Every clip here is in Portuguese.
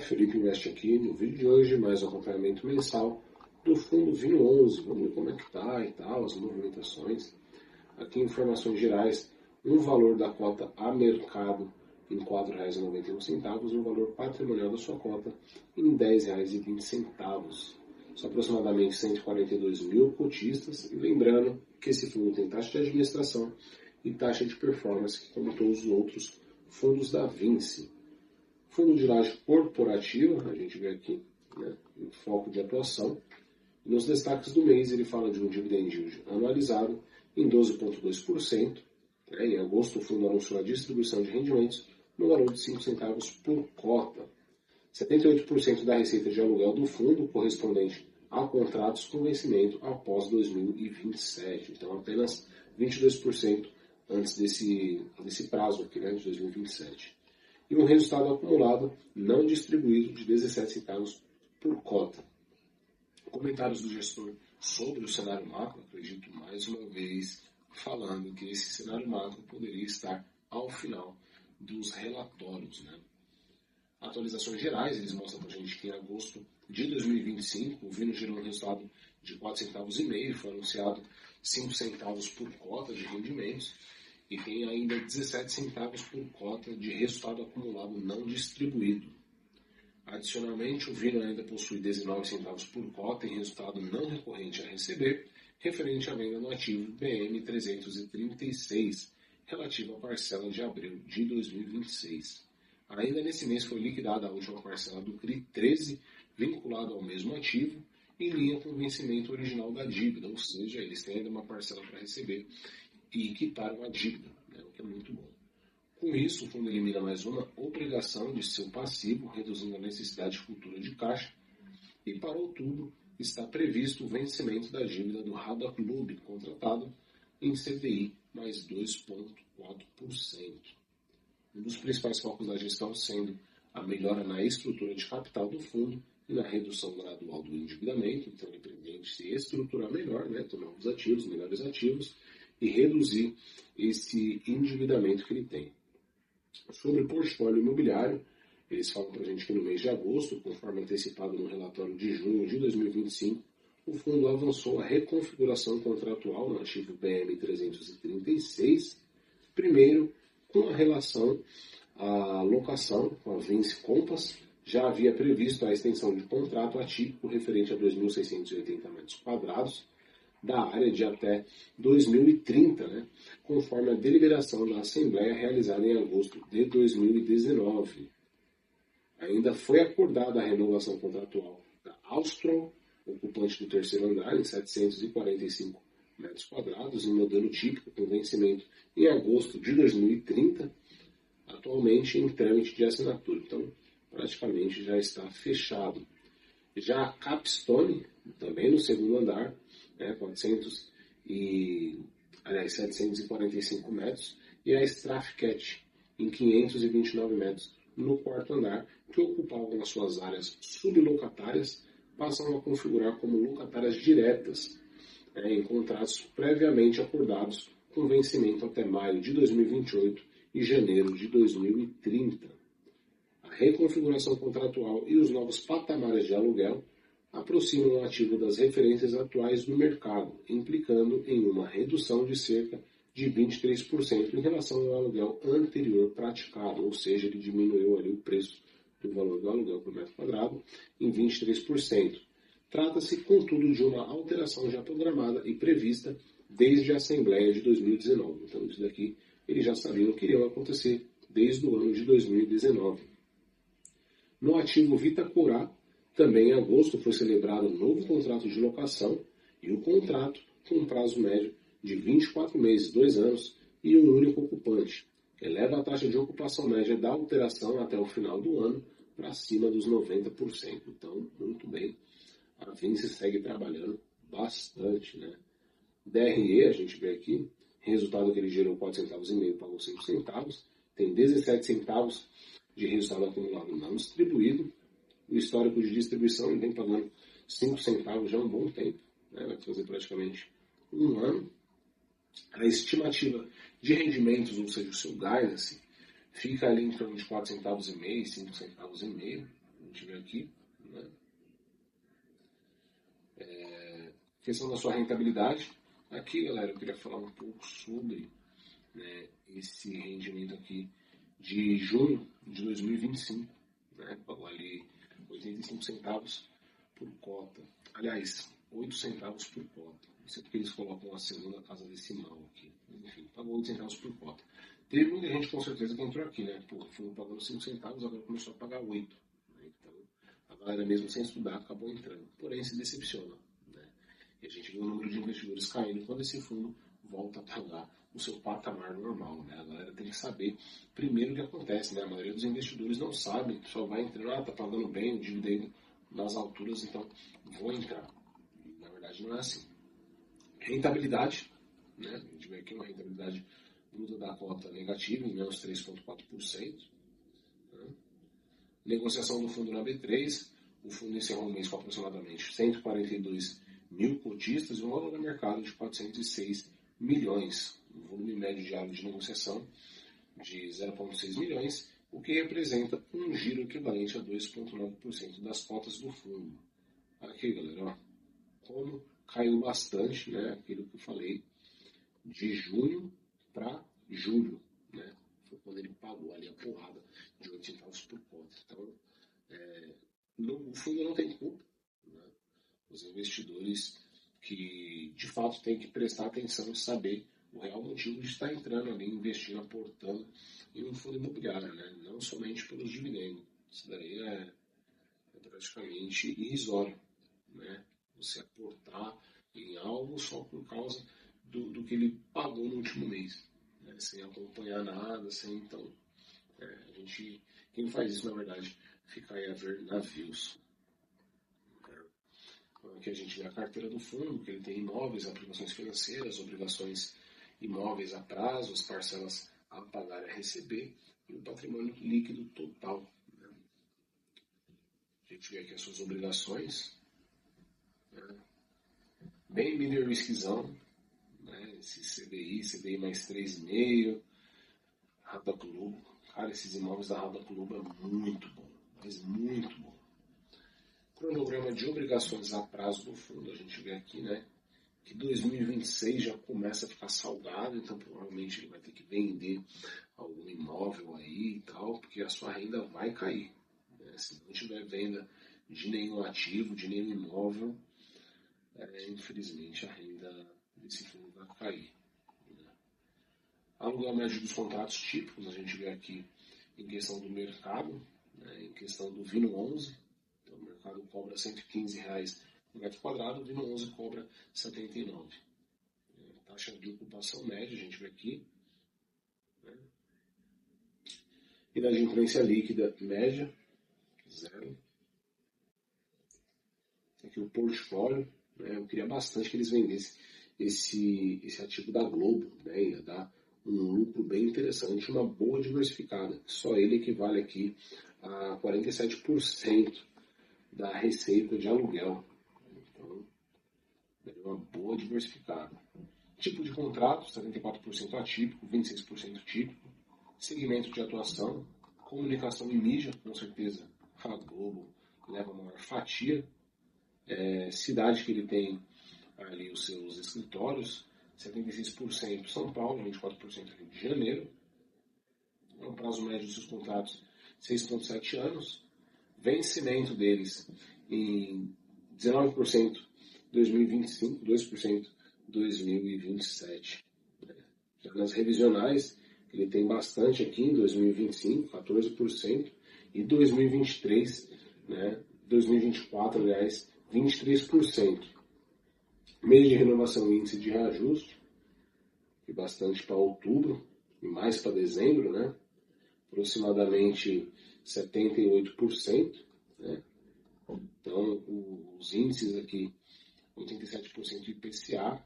Felipe Investe aqui. No vídeo de hoje, mais um acompanhamento mensal do fundo Vinho 11. Vamos ver como é que está e tal, as movimentações. Aqui informações gerais, um valor da cota a mercado em R$ 4,91 e o valor patrimonial da sua cota em R$ 10,20. São aproximadamente 142 mil cotistas. E lembrando que esse fundo tem taxa de administração e taxa de performance, como todos os outros fundos da Vinci. Fundo de laje corporativa, a gente vê aqui, né, o foco de atuação. E nos destaques do mês ele fala de um dividend yield anualizado em 12,2%. Em agosto o fundo anunciou a distribuição de rendimentos no valor de 5 centavos por cota. 78% da receita de aluguel do fundo correspondente a contratos com vencimento após 2027. Então apenas 22% antes desse prazo aqui, né, de 2027. E um resultado acumulado não distribuído de 17 centavos por cota. Comentários do gestor sobre o cenário macro, acredito mais uma vez falando que esse cenário macro poderia estar ao final dos relatórios, né? Atualizações gerais, eles mostram para a gente que em agosto de 2025 o Vino gerou um resultado de 4,5 centavos, foi anunciado 5 centavos por cota de rendimentos e tem ainda 17 centavos por cota de resultado acumulado não distribuído. Adicionalmente, o Vino ainda possui 19 centavos por cota em resultado não recorrente a receber, referente à venda no ativo BM336, relativo à parcela de abril de 2026. Ainda nesse mês foi liquidada a última parcela do CRI 13, vinculado ao mesmo ativo, em linha com o vencimento original da dívida, ou seja, eles têm ainda uma parcela para receber e quitaram a dívida, né, o que é muito bom. Com isso, o fundo elimina mais uma obrigação de seu passivo, reduzindo a necessidade futura de caixa, e para outubro está previsto o vencimento da dívida do Rada Club, contratado em CDI mais 2,4%. Um dos principais focos da gestão sendo a melhora na estrutura de capital do fundo e na redução gradual do endividamento, então ele pretende se estruturar melhor, né, ter novos ativos, melhores ativos, e reduzir esse endividamento que ele tem. Sobre o portfólio imobiliário, eles falam para a gente que no mês de agosto, conforme antecipado no relatório de junho de 2025, o fundo avançou a reconfiguração contratual no ativo BM336, primeiro com a relação à locação com a Vinci Compass. Já havia previsto a extensão de contrato atípico referente a 2.680 metros quadrados, da área de até 2030, né, conforme a deliberação da Assembleia realizada em agosto de 2019. Ainda foi acordada a renovação contratual da Austral, ocupante do terceiro andar, em 745 metros quadrados, em modelo típico, com vencimento em agosto de 2030, atualmente em trâmite de assinatura. Então, praticamente já está fechado. Já a Capstone, também no segundo andar, 745 metros, e a Strathcat, em 529 metros, no quarto andar, que ocupavam as suas áreas sublocatárias, passam a configurar como locatárias diretas, em contratos previamente acordados, com vencimento até maio de 2028 e janeiro de 2030. A reconfiguração contratual e os novos patamares de aluguel aproximam o ativo das referências atuais do mercado, implicando em uma redução de cerca de 23% em relação ao aluguel anterior praticado, ou seja, ele diminuiu ali o preço do valor do aluguel por metro quadrado em 23%. Trata-se, contudo, de uma alteração já programada e prevista desde a Assembleia de 2019. Então, isso daqui eles já sabiam que iria acontecer desde o ano de 2019. No ativo Vitacura, também em agosto foi celebrado um novo contrato de locação e o contrato com um prazo médio de 24 meses, 2 anos e um único ocupante. Eleva a taxa de ocupação média da alteração até o final do ano para acima dos 90%. Então, muito bem, a Vinci segue trabalhando bastante, né? DRE, a gente vê aqui, resultado que ele gerou 4,5 centavos, pagou 5 centavos, tem 17 centavos de resultado acumulado não distribuído. O histórico de distribuição ele vem pagando 5 centavos já há um bom tempo, né? Vai fazer praticamente um ano. A estimativa de rendimentos, ou seja, o seu guidance, fica ali em torno de 4,5 centavos, 5 centavos, gente vê aqui, né? Questão da sua rentabilidade. Aqui, galera, eu queria falar um pouco sobre, né, esse rendimento aqui de junho de 2025, né? Pagou ali 85 centavos por cota. Aliás, 8 centavos por cota. Não sei porque eles colocam a segunda casa decimal aqui. Enfim, pagou 8 centavos por cota. Teve muita gente com certeza que entrou aqui, né? Pô, foi pagando 5 centavos, agora começou a pagar 8. Né? Então, a galera mesmo sem estudar acabou entrando. Porém, se decepciona. Né? E a gente vê o número de investidores caindo quando esse fundo volta a pagar o seu patamar normal. Né? A galera tem que saber primeiro o que acontece. Né? A maioria dos investidores não sabe, só vai entrando, tá pagando bem o dividendo nas alturas, então vou entrar. Na verdade, não é assim. Rentabilidade, né? A gente vê aqui uma rentabilidade bruta da cota negativa, em menos 3,4%. Né? Negociação do fundo na B3, o fundo encerrou o mês com aproximadamente 142 mil cotistas e um valor de mercado de 406 milhões. Um volume médio diário de negociação de 0,6 milhões, o que representa um giro equivalente a 2,9% das cotas do fundo. Aqui, galera, ó, como caiu bastante, né, aquilo que eu falei, de junho para julho, né, foi quando ele pagou ali a porrada de 8 centavos por cota. Então, o fundo não tem culpa, né, os investidores que de fato têm que prestar atenção e saber o real motivo de estar entrando ali, investindo, aportando em um fundo imobiliário, né, não somente pelos dividendos. Isso daí é praticamente irrisório, né? Você aportar em algo só por causa do que ele pagou no último mês, né? Sem acompanhar nada, sem então. Quem faz isso, na verdade, fica aí a ver navios. Aqui a gente vê a carteira do fundo, que ele tem imóveis, aplicações financeiras, obrigações imóveis a prazo, as parcelas a pagar e a receber, e o patrimônio líquido total. Né? A gente vê aqui as suas obrigações, né? Bem middle riskzão, né? Esse CDI mais 3,5, Rada Clube. Cara, esses imóveis da Rada Clube é muito bom, mas muito bom. Cronograma de obrigações a prazo do fundo, a gente vê aqui, né, que 2026 já começa a ficar salgado, então provavelmente ele vai ter que vender algum imóvel aí e tal, porque a sua renda vai cair. Né? Se não tiver venda de nenhum ativo, de nenhum imóvel, infelizmente a renda desse fundo vai cair. Né? Aluguel médio dos contratos típicos, a gente vê aqui em questão do mercado, né, em questão do Vino 11, então o mercado cobra R$ 115 por metro quadrado, o Vino 11 cobra R$ 79. Taxa de ocupação média, a gente vê aqui. Né? Inadimplência líquida média, 0. Aqui o portfólio, né? Eu queria bastante que eles vendessem esse ativo da Globo, né? Ia dar um lucro bem interessante, uma boa diversificada. Só ele equivale aqui a 47% da receita de aluguel. Então, é uma boa diversificada. Tipo de contrato, 74% atípico, 26% típico. Segmento de atuação, comunicação e mídia, com certeza a Globo leva a maior fatia. Cidade que ele tem ali os seus escritórios, 76% São Paulo, 24% Rio de Janeiro. O prazo médio dos seus contratos, 6,7 anos. Vencimento deles em 19% 2025, 2% 2027. Já nas revisionais, ele tem bastante aqui em 2025, 14%, e 2023, né, 2024, aliás, 23%. Mês de renovação índice de reajuste, e bastante para outubro, e mais para dezembro, né, aproximadamente 78%. Né? Então, os índices aqui, 87% IPCA,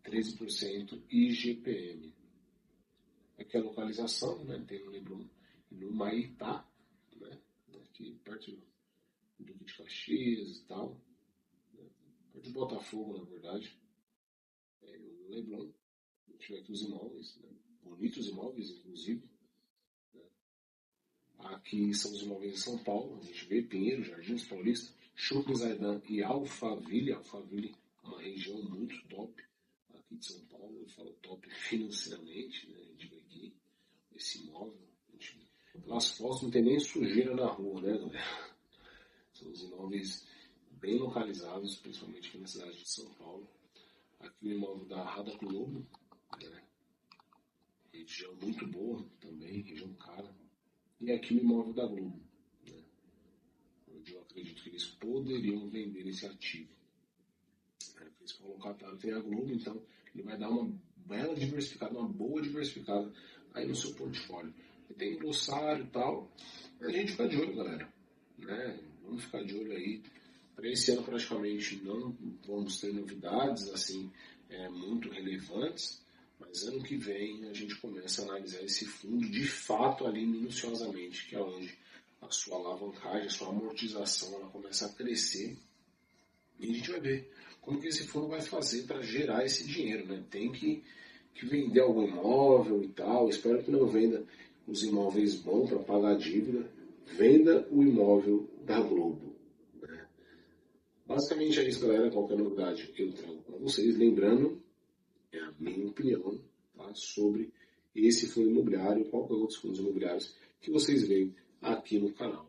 13% IGPM. Aqui a localização, né, tem no Leblon e no Maitá, né, aqui perto do Duque de Caxias e tal, né, perto de Botafogo, na verdade, no Leblon. A gente vê aqui os imóveis, né, bonitos imóveis, inclusive. Né. Aqui são os imóveis de São Paulo, a gente vê Pinheiro, Jardins Paulista, Shopping Zaidan e Alphaville. Alphaville é uma região muito top aqui de São Paulo, eu falo top financeiramente, né? A gente vê aqui esse imóvel, pelas fotos não tem nem sujeira na rua, né, galera? São os imóveis bem localizados, principalmente aqui na cidade de São Paulo. Aqui o imóvel da Rada Globo, né? Região muito boa também, região cara. E aqui o imóvel da Globo, né? Onde eu acredito que eles poderiam vender esse ativo. O principal locatário tem a Globo, então ele vai dar uma bela diversificada, uma boa diversificada aí no seu portfólio. Tem glossário e tal, a gente fica de olho, galera, né? Vamos ficar de olho aí. Para esse ano praticamente não vamos ter novidades assim muito relevantes, mas ano que vem a gente começa a analisar esse fundo de fato ali minuciosamente, que é onde a sua alavancagem, a sua amortização, ela começa a crescer. E a gente vai ver como que esse fundo vai fazer para gerar esse dinheiro, né? Tem que vender algum imóvel e tal. Espero que não venda os imóveis bons para pagar a dívida. Venda o imóvel da Globo. Né? Basicamente é isso, galera. Qualquer novidade que eu trago para vocês. Lembrando, é a minha opinião, tá? Sobre esse fundo imobiliário e qualquer outros fundos imobiliários que vocês veem aqui no canal.